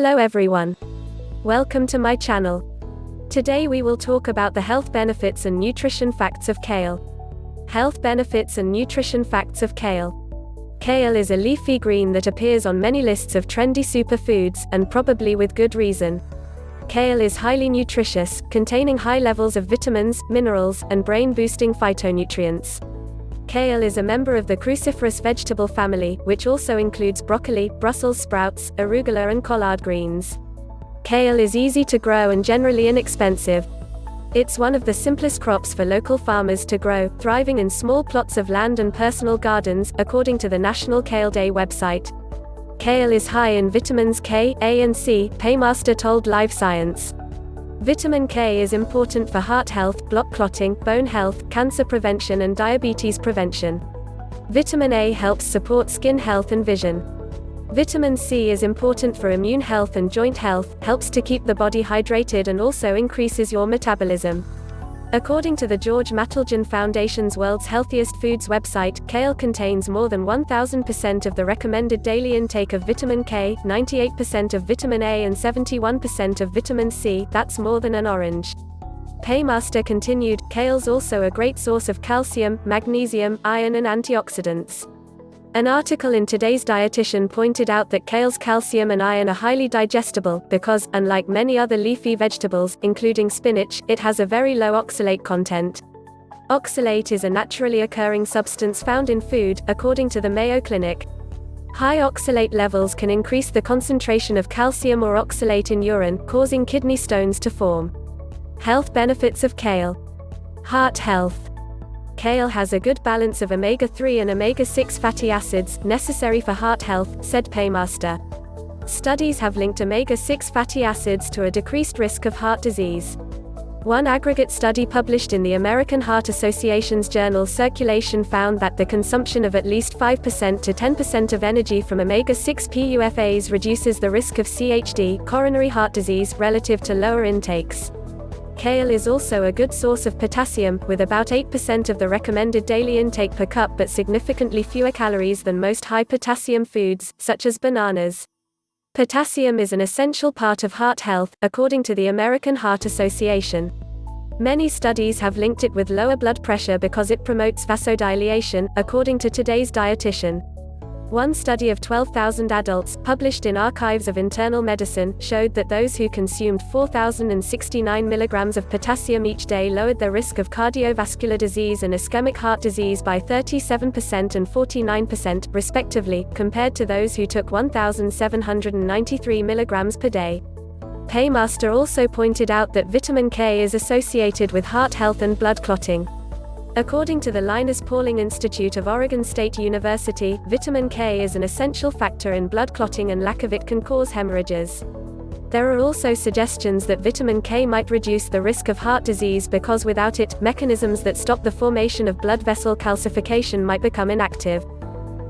Hello everyone. Welcome to my channel. Today we will talk about the health benefits and nutrition facts of kale. Health benefits and nutrition facts of kale. Kale is a leafy green that appears on many lists of trendy superfoods, and probably with good reason. Kale is highly nutritious, containing high levels of vitamins, minerals, and brain-boosting phytonutrients. Kale is a member of the cruciferous vegetable family, which also includes broccoli, Brussels sprouts, arugula and collard greens. Kale is easy to grow and generally inexpensive. It's one of the simplest crops for local farmers to grow, thriving in small plots of land and personal gardens, according to the National Kale Day website. Kale is high in vitamins K, A and C, Paymaster told Live Science. Vitamin K is important for heart health, blood clotting, bone health, cancer prevention and diabetes prevention. Vitamin A helps support skin health and vision. Vitamin C is important for immune health and joint health, helps to keep the body hydrated and also increases your metabolism. According to the George Mattelgen Foundation's World's Healthiest Foods website, kale contains more than 1000% of the recommended daily intake of vitamin K, 98% of vitamin A and 71% of vitamin C. That's more than an orange. Paymaster continued, kale's also a great source of calcium, magnesium, iron and antioxidants. An article in Today's Dietitian pointed out that kale's calcium and iron are highly digestible, because, unlike many other leafy vegetables, including spinach, it has a very low oxalate content. Oxalate is a naturally occurring substance found in food, according to the Mayo Clinic. High oxalate levels can increase the concentration of calcium or oxalate in urine, causing kidney stones to form. Health benefits of kale. Heart health. Kale has a good balance of omega-3 and omega-6 fatty acids, necessary for heart health, said Paymaster. Studies have linked omega-6 fatty acids to a decreased risk of heart disease. One aggregate study published in the American Heart Association's journal Circulation found that the consumption of at least 5% to 10% of energy from omega-6 PUFAs reduces the risk of CHD, coronary heart disease, relative to lower intakes. Kale is also a good source of potassium, with about 8% of the recommended daily intake per cup but significantly fewer calories than most high potassium foods, such as bananas. Potassium is an essential part of heart health, according to the American Heart Association. Many studies have linked it with lower blood pressure because it promotes vasodilation, according to Today's Dietitian. One study of 12,000 adults, published in Archives of Internal Medicine, showed that those who consumed 4,069 mg of potassium each day lowered their risk of cardiovascular disease and ischemic heart disease by 37% and 49%, respectively, compared to those who took 1,793 mg per day. Paymaster also pointed out that vitamin K is associated with heart health and blood clotting. According to the Linus Pauling Institute of Oregon State University, vitamin K is an essential factor in blood clotting and lack of it can cause hemorrhages. There are also suggestions that vitamin K might reduce the risk of heart disease because without it, mechanisms that stop the formation of blood vessel calcification might become inactive.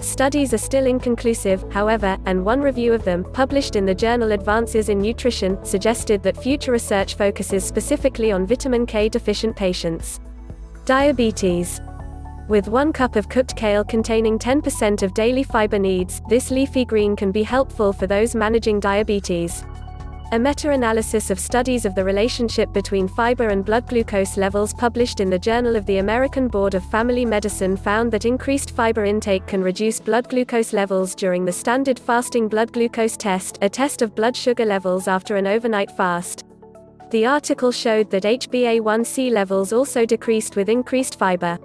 Studies are still inconclusive, however, and one review of them, published in the journal Advances in Nutrition, suggested that future research focuses specifically on vitamin K deficient patients. Diabetes. With 1 cup of cooked kale containing 10% of daily fiber needs, this leafy green can be helpful for those managing diabetes. A meta-analysis of studies of the relationship between fiber and blood glucose levels published in the Journal of the American Board of Family Medicine found that increased fiber intake can reduce blood glucose levels during the standard fasting blood glucose test, a test of blood sugar levels after an overnight fast. The article showed that HbA1c levels also decreased with increased fiber.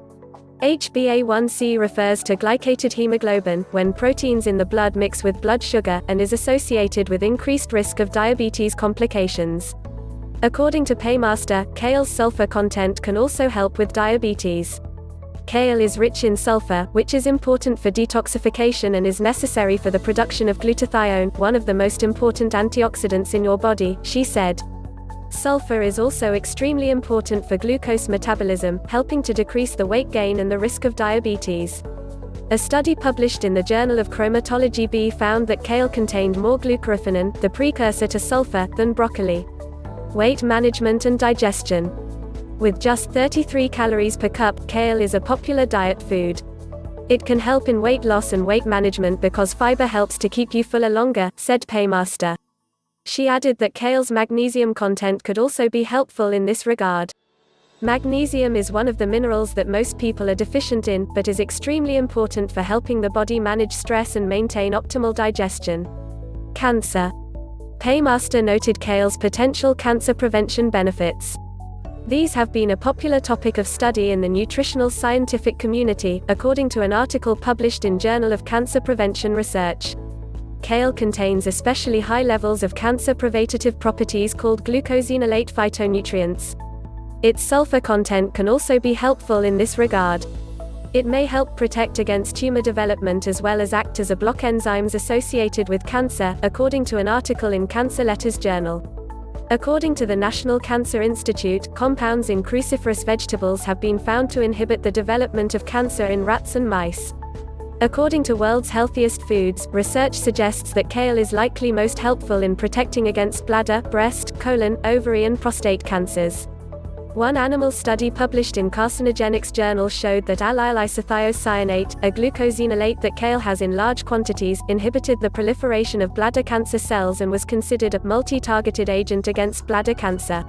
HbA1c refers to glycated hemoglobin, when proteins in the blood mix with blood sugar, and is associated with increased risk of diabetes complications. According to Paymaster, kale's sulfur content can also help with diabetes. Kale is rich in sulfur, which is important for detoxification and is necessary for the production of glutathione, one of the most important antioxidants in your body, she said. Sulfur is also extremely important for glucose metabolism, helping to decrease the weight gain and the risk of diabetes. A study published in the Journal of Chromatology B found that kale contained more glucoraphanin, the precursor to sulfur, than broccoli. Weight management and digestion. With just 33 calories per cup, kale is a popular diet food. It can help in weight loss and weight management because fiber helps to keep you fuller longer, said Paymaster. She added that kale's magnesium content could also be helpful in this regard. Magnesium is one of the minerals that most people are deficient in, but is extremely important for helping the body manage stress and maintain optimal digestion. Cancer. Paymaster noted kale's potential cancer prevention benefits. These have been a popular topic of study in the nutritional scientific community, according to an article published in Journal of Cancer Prevention Research. Kale contains especially high levels of cancer-preventative properties called glucosinolate phytonutrients. Its sulfur content can also be helpful in this regard. It may help protect against tumor development as well as act as a block enzymes associated with cancer, according to an article in Cancer Letters Journal. According to the National Cancer Institute, compounds in cruciferous vegetables have been found to inhibit the development of cancer in rats and mice. According to World's Healthiest Foods, research suggests that kale is likely most helpful in protecting against bladder, breast, colon, ovary and prostate cancers. One animal study published in Carcinogenics Journal showed that allyl isothiocyanate, a glucosinolate that kale has in large quantities, inhibited the proliferation of bladder cancer cells and was considered a multi-targeted agent against bladder cancer.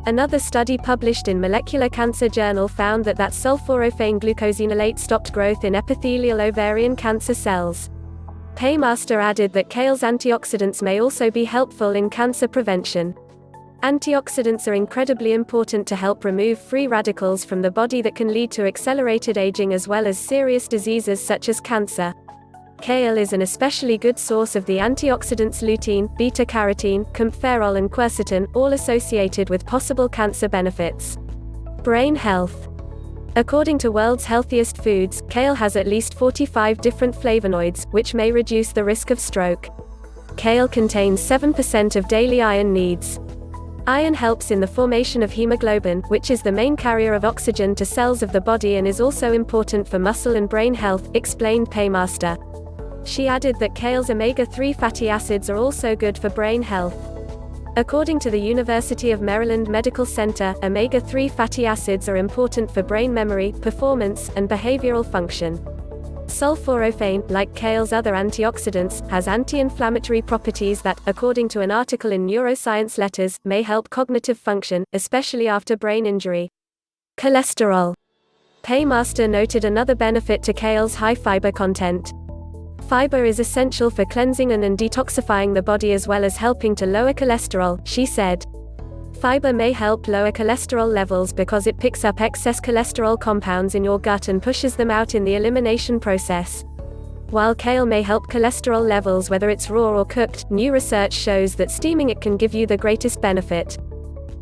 Another study published in Molecular Cancer Journal found that sulforaphane glucosinolate stopped growth in epithelial ovarian cancer cells. Paymaster added that kale's antioxidants may also be helpful in cancer prevention. Antioxidants are incredibly important to help remove free radicals from the body that can lead to accelerated aging as well as serious diseases such as cancer. Kale is an especially good source of the antioxidants lutein, beta-carotene, kaempferol and quercetin, all associated with possible cancer benefits. Brain health. According to World's Healthiest Foods, kale has at least 45 different flavonoids, which may reduce the risk of stroke. Kale contains 7% of daily iron needs. Iron helps in the formation of hemoglobin, which is the main carrier of oxygen to cells of the body and is also important for muscle and brain health, explained Paymaster. She added that kale's omega-3 fatty acids are also good for brain health. According to the University of Maryland Medical Center, omega-3 fatty acids are important for brain memory, performance, and behavioral function. Sulforaphane, like kale's other antioxidants, has anti-inflammatory properties that, according to an article in Neuroscience Letters, may help cognitive function, especially after brain injury. Cholesterol. Paymaster noted another benefit to kale's high fiber content. Fiber is essential for cleansing and detoxifying the body as well as helping to lower cholesterol, she said. Fiber may help lower cholesterol levels because it picks up excess cholesterol compounds in your gut and pushes them out in the elimination process. While kale may help cholesterol levels whether it's raw or cooked, new research shows that steaming it can give you the greatest benefit.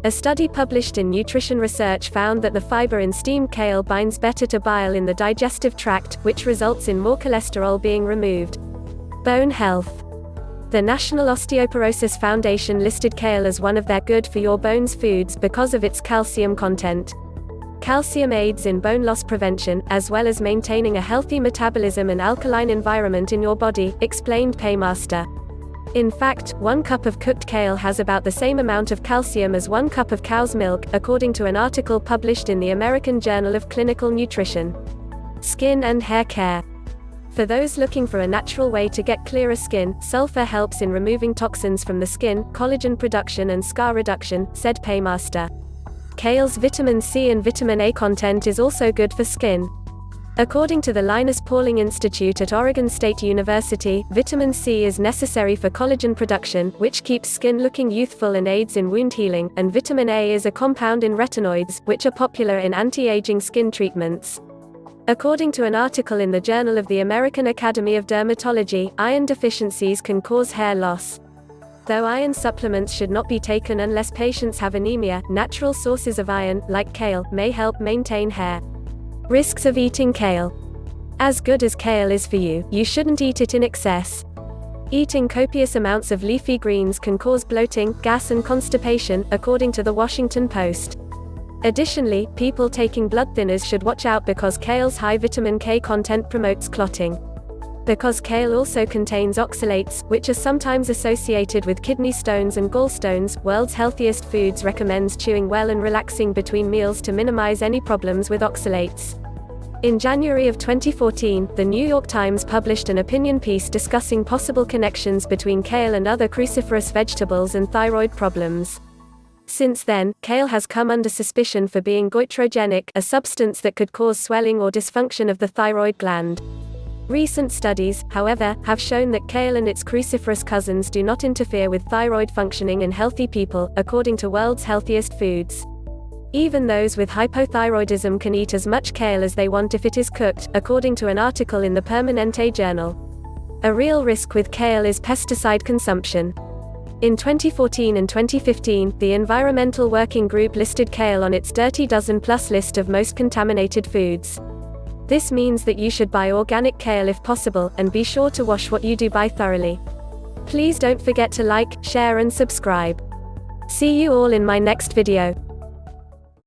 A study published in Nutrition Research found that the fiber in steamed kale binds better to bile in the digestive tract, which results in more cholesterol being removed. Bone health. The National Osteoporosis Foundation listed kale as one of their good-for-your-bones foods because of its calcium content. Calcium aids in bone loss prevention, as well as maintaining a healthy metabolism and alkaline environment in your body, explained Paymaster. In fact, 1 cup of cooked kale has about the same amount of calcium as 1 cup of cow's milk, according to an article published in the American Journal of Clinical Nutrition. Skin and hair care. For those looking for a natural way to get clearer skin, sulfur helps in removing toxins from the skin, collagen production and scar reduction, said Paymaster. Kale's vitamin C and vitamin A content is also good for skin. According to the Linus Pauling Institute at Oregon State University, vitamin C is necessary for collagen production, which keeps skin looking youthful and aids in wound healing, and vitamin A is a compound in retinoids, which are popular in anti-aging skin treatments. According to an article in the Journal of the American Academy of Dermatology, iron deficiencies can cause hair loss. Though iron supplements should not be taken unless patients have anemia, natural sources of iron, like kale, may help maintain hair. Risks of eating kale. As good as kale is for you, you shouldn't eat it in excess. Eating copious amounts of leafy greens can cause bloating, gas and constipation, according to the Washington Post. Additionally, people taking blood thinners should watch out because kale's high vitamin K content promotes clotting. Because kale also contains oxalates, which are sometimes associated with kidney stones and gallstones, World's Healthiest Foods recommends chewing well and relaxing between meals to minimize any problems with oxalates. In January of 2014, the New York Times published an opinion piece discussing possible connections between kale and other cruciferous vegetables and thyroid problems. Since then, kale has come under suspicion for being goitrogenic, a substance that could cause swelling or dysfunction of the thyroid gland. Recent studies, however, have shown that kale and its cruciferous cousins do not interfere with thyroid functioning in healthy people, according to World's Healthiest Foods. Even those with hypothyroidism can eat as much kale as they want if it is cooked, according to an article in the Permanente journal. A real risk with kale is pesticide consumption. In 2014 and 2015, the Environmental Working Group listed kale on its Dirty Dozen Plus list of most contaminated foods. This means that you should buy organic kale if possible, and be sure to wash what you do buy thoroughly. Please don't forget to like, share and subscribe. See you all in my next video.